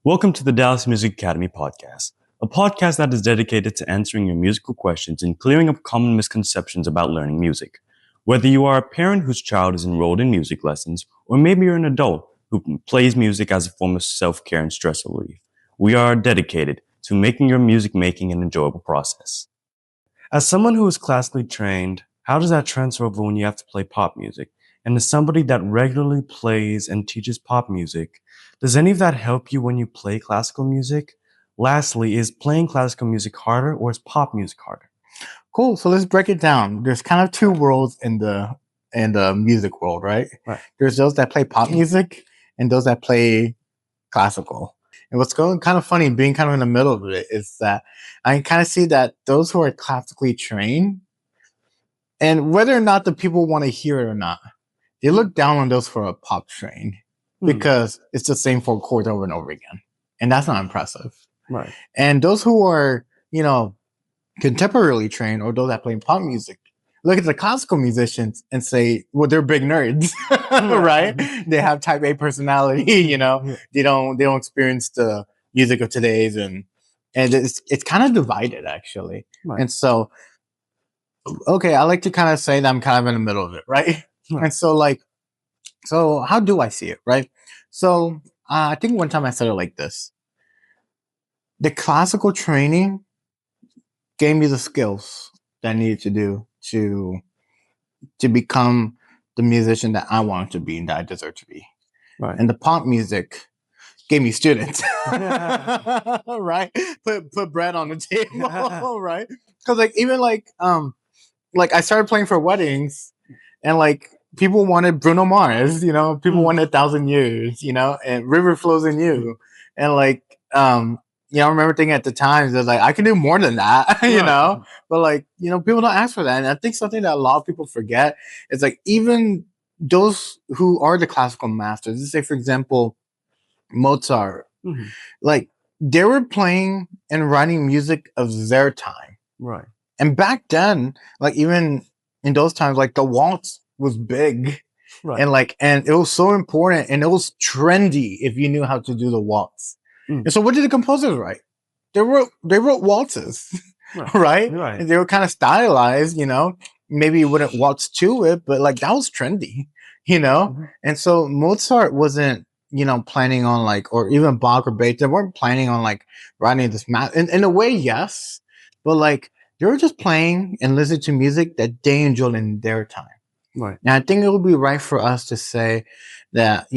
Welcome to the Dallas Music Academy podcast, a podcast that is dedicated to answering your musical questions and clearing up common misconceptions about learning music. Whether you are a parent whose child is enrolled in music lessons, or maybe you're an adult who plays music as a form of self-care and stress relief, we are dedicated to making your music making an enjoyable process. As someone who is classically trained, how does that transfer over when you have to play pop music? And as somebody that regularly plays and teaches pop music, does any of that help you when you play classical music? Lastly, is playing classical music harder or is pop music harder? Cool. So let's break it down. There's kind of two worlds in the music world, right? Right. There's those that play pop music and those that play classical. And what's going kind of funny, being kind of in the middle of it, is that I can kind of see that those who are classically trained, and whether or not the people want to hear it or not, they look down on those who are pop trained because it's the same four chords over and over again. And that's not impressive. Right. And those who are, contemporarily trained or those that play pop music, look at the classical musicians and say, well, they're big nerds, right? They have type A personality, they don't experience the music of today's and it's kind of divided actually. Right. And so, okay, I like to kind of say that I'm kind of in the middle of it, right? And so how do I see it, right? So I think one time I said it like this. The classical training gave me the skills that I needed to do to become the musician that I wanted to be and that I deserve to be. Right. And the pop music gave me students, right? Put bread on the table, right? Because even I started playing for weddings, and people wanted Bruno Mars, people wanted 1,000 Years, and River Flows in You, and I remember thinking at the time that I can do more than that, but people don't ask for that. And I think something that a lot of people forget is even those who are the classical masters, let's say for example, Mozart, they were playing and writing music of their time. Right. And back then, even in those times, the waltz was big. Right. And it was so important and it was trendy if you knew how to do the waltz. And so what did the composers write? They wrote waltzes, right? And they were kind of stylized, maybe you wouldn't waltz to it, but that was trendy, And so Mozart wasn't, planning on or even Bach or Beethoven, they weren't planning on writing this math. In a way, yes, but they were just playing and listening to music that they enjoyed in their time. Right. And I think it would be right for us to say that,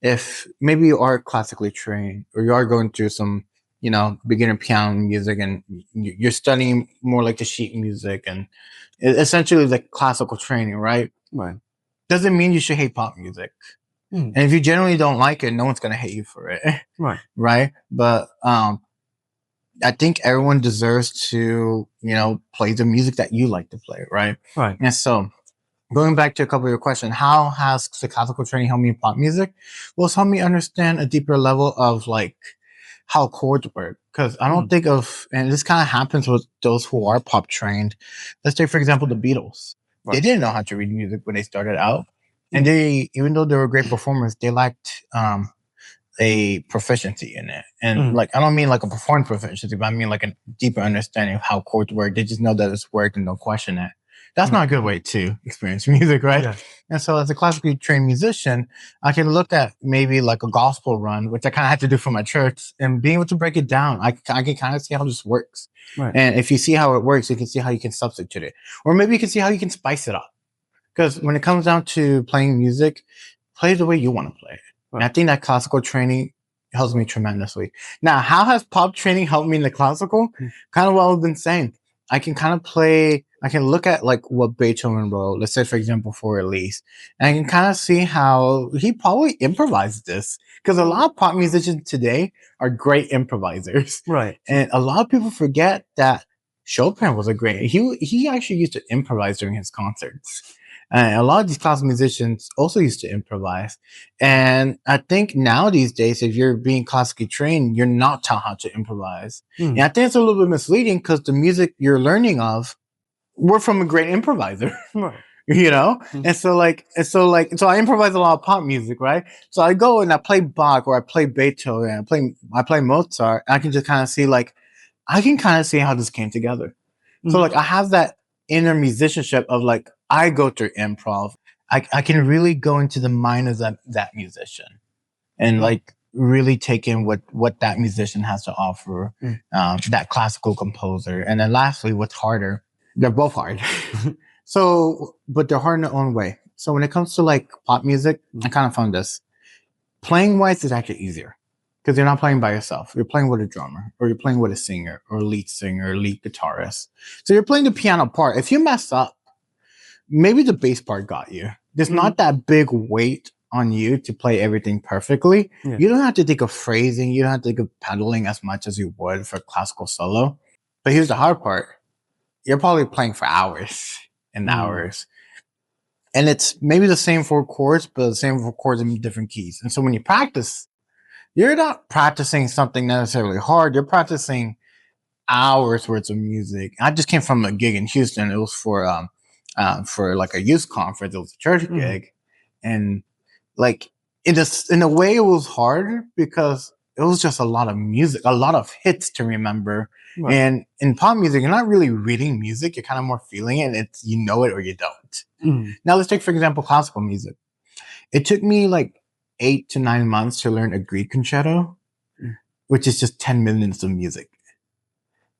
if maybe you are classically trained or you are going through some, beginner piano music and you're studying more like the sheet music and essentially classical training, right? Right. Doesn't mean you should hate pop music. And if you generally don't like it, no one's going to hate you for it. Right. Right. But I think everyone deserves to, play the music that you like to play. Right. Right. And so, going back to a couple of your questions, how has the classical training helped me in pop music? Well, it's helped me understand a deeper level of how chords work. Because I don't think of, and this kind of happens with those who are pop trained. Let's take, for example, the Beatles. Right. They didn't know how to read music when they started out. And even though they were great performers, they lacked a proficiency in it. And I don't mean a performance proficiency, but I mean a deeper understanding of how chords work. They just know that it's worked and don't question it. That's not a good way to experience music, right? Yeah. And so as a classically trained musician, I can look at maybe a gospel run, which I kind of had to do for my church, and being able to break it down, I can kind of see how this works. Right. And if you see how it works, you can see how you can substitute it. Or maybe you can see how you can spice it up. Because when it comes down to playing music, play the way you want to play it. Right. And I think that classical training helps me tremendously. Now, how has pop training helped me in the classical? Kind of what I've been saying. I can kind of play, I can look at what Beethoven wrote, let's say for example for Elise, and I can kind of see how he probably improvised this, because a lot of pop musicians today are great improvisers. Right. And a lot of people forget that Chopin was he actually used to improvise during his concerts. And a lot of these classical musicians also used to improvise. And I think now these days, if you're being classically trained, you're not taught how to improvise. And I think it's a little bit misleading because the music you're learning of were from a great improviser. Right. you know? Mhm. So I improvise a lot of pop music, right? So I go and I play Bach or I play Beethoven, I play Mozart. I can just kind of see like I can kind of see how this came together. So Mhm. like I have that inner musicianship of like I go through improv. I can really go into the mind of that musician and Mm. like really take in what that musician has to offer, Mm. that classical composer. And then lastly, what's harder? They're both hard. So, but they're hard in their own way. So when it comes to like pop music, I kind of found this playing wise is actually easier because you're not playing by yourself. You're playing with a drummer or you're playing with a singer or lead singer or lead guitarist. So you're playing the piano part. If you mess up, maybe the bass part got you. There's not that big weight on you to play everything perfectly. Yeah. You don't have to think of phrasing. You don't have to think of pedaling as much as you would for classical solo. But here's the hard part. You're probably playing for hours and hours. And it's maybe the same four chords, but the same four chords in different keys. And so when you practice, you're not practicing something necessarily hard. You're practicing hours worth of music. I just came from a gig in Houston. It was for like a youth conference. It was a church gig, and like in a way, it was hard because it was just a lot of music, a lot of hits to remember. Right. And in pop music, you're not really reading music; you're kind of more feeling it. And it's you know it or you don't. Now let's take for example classical music. It took me like 8 to 9 months to learn a Grieg concerto, which is just 10 minutes of music.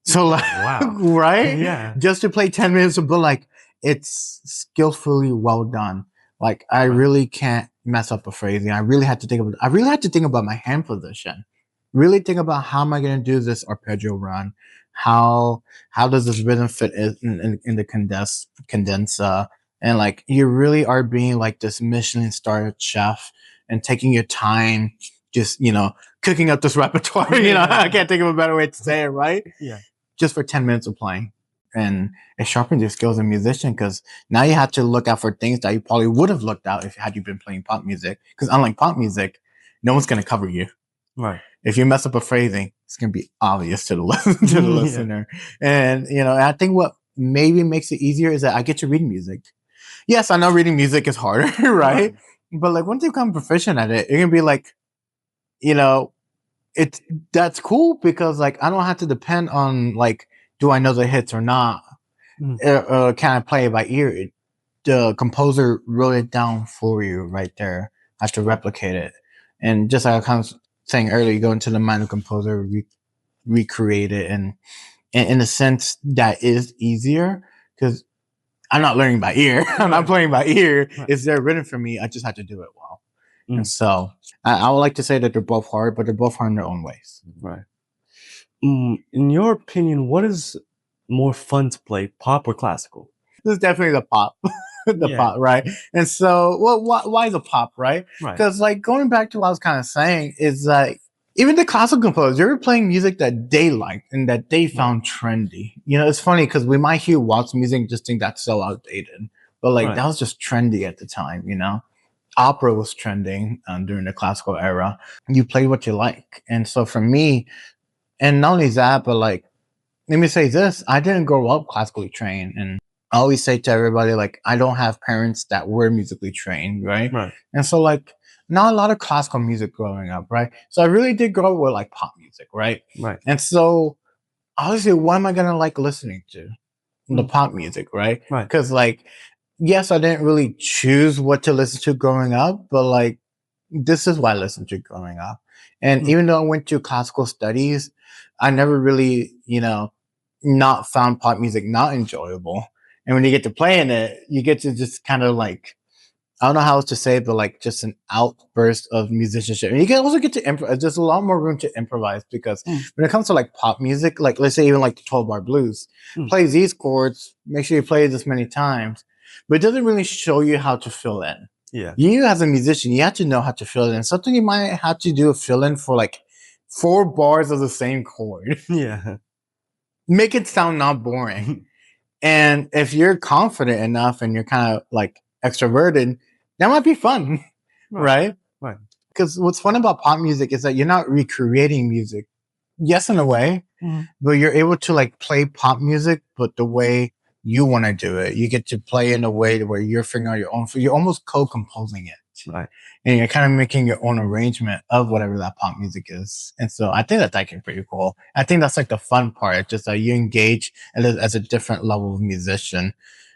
So like, Wow. right? Yeah. Just to play 10 minutes of, but like, it's skillfully well done. Like, I really can't mess up a phrasing. I really had to think about my hand position. Really think about how am I going to do this arpeggio run? How does this rhythm fit in the condenser? And like, you really are being like this Michelin star chef and taking your time, just, cooking up this repertoire. I can't think of a better way to say it, right? Yeah. Just for 10 minutes of playing. And it sharpens your skills as a musician because now you have to look out for things that you probably would have looked out if had you been playing pop music. Because unlike pop music, no one's going to cover you. Right. If you mess up a phrasing, it's going to be obvious to the listener. And, I think what maybe makes it easier is that I get to read music. Yes, I know reading music is harder, right? But like once you become proficient at it, you're going to be like, that's cool because like I don't have to depend on like do I know the hits or not. Can I play it by ear? The composer wrote it down for you right there. I have to replicate it, and just like I kind of saying earlier, you go into the mind of the composer, recreate it, and in a sense that is easier because I'm not learning by ear. I'm not playing by ear. It's there written for me. I just have to do it well. And so I would like to say that they're both hard, but they're both hard in their own ways. Right. In your opinion, what is more fun to play, pop or classical? This is definitely the pop. Pop, right? And so, well, why the pop, right? Because like going back to what I was kind of saying is like even the classical composers, they were playing music that they liked and that they found trendy. It's funny because we might hear Waltz music and just think that's so outdated, but like that was just trendy at the time. Opera was trending during the classical era. You played what you like. And so for me, and not only that, but like, let me say this, I didn't grow up classically trained. And I always say to everybody, like, I don't have parents that were musically trained, right? And so like, not a lot of classical music growing up, right? So I really did grow up with like pop music, right? And so obviously, what am I going to like listening to? The pop music, right? Because like, yes, I didn't really choose what to listen to growing up, but like, this is what I listened to growing up. And even though I went to classical studies, I never really, not found pop music not enjoyable. And when you get to playing it, you get to just kind of like, I don't know how else to say it, but like just an outburst of musicianship. And you can also get to improvise. There's a lot more room to improvise because when it comes to like pop music, like let's say even like the 12-bar blues, play these chords, make sure you play this many times, but it doesn't really show you how to fill in. You as a musician, you have to know how to fill in. Something you might have to do a fill in for like 4 bars of the same chord. Make it sound not boring. And if you're confident enough and you're kind of like extroverted, that might be fun, right? Because what's fun about pop music is that you're not recreating music. Yes, in a way, but you're able to like play pop music, but the way you want to do it. You get to play in a way where you're figuring out your own. You're almost co-composing it, Right. and you're kind of making your own arrangement of whatever that pop music is. And so I think that's actually pretty cool. I think that's like the fun part, just that you engage as a different level of musician,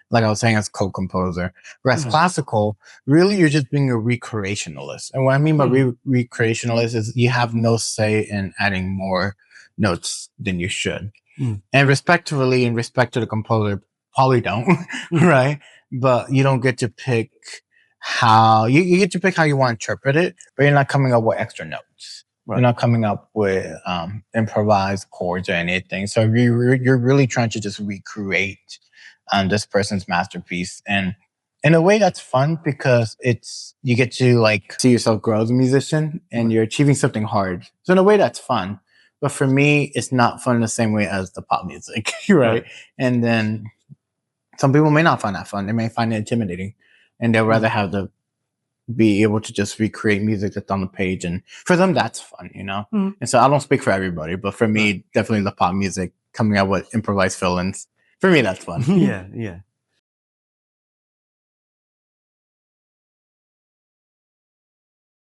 like I was saying, as co-composer. Whereas Mhm. classical, really, you're just being a recreationalist. And what I mean by recreationalist is you have no say in adding more notes than you should. Mm. And respectfully, in respect to the composer, probably don't, right? But you don't get to pick how you get to pick how you want to interpret it, but you're not coming up with extra notes. Right. You're not coming up with improvised chords or anything. So you're really trying to just recreate this person's masterpiece. And in a way that's fun because you get to like see yourself grow as a musician and you're achieving something hard. So in a way that's fun. But for me, it's not fun the same way as the pop music, right? And then some people may not find that fun. They may find it intimidating, and they'll rather have to be able to just recreate music that's on the page. And for them, that's fun, you know? Mhm. And so I don't speak for everybody, but for me, definitely the pop music, coming out with improvised fill-ins, for me, that's fun. Yeah, yeah.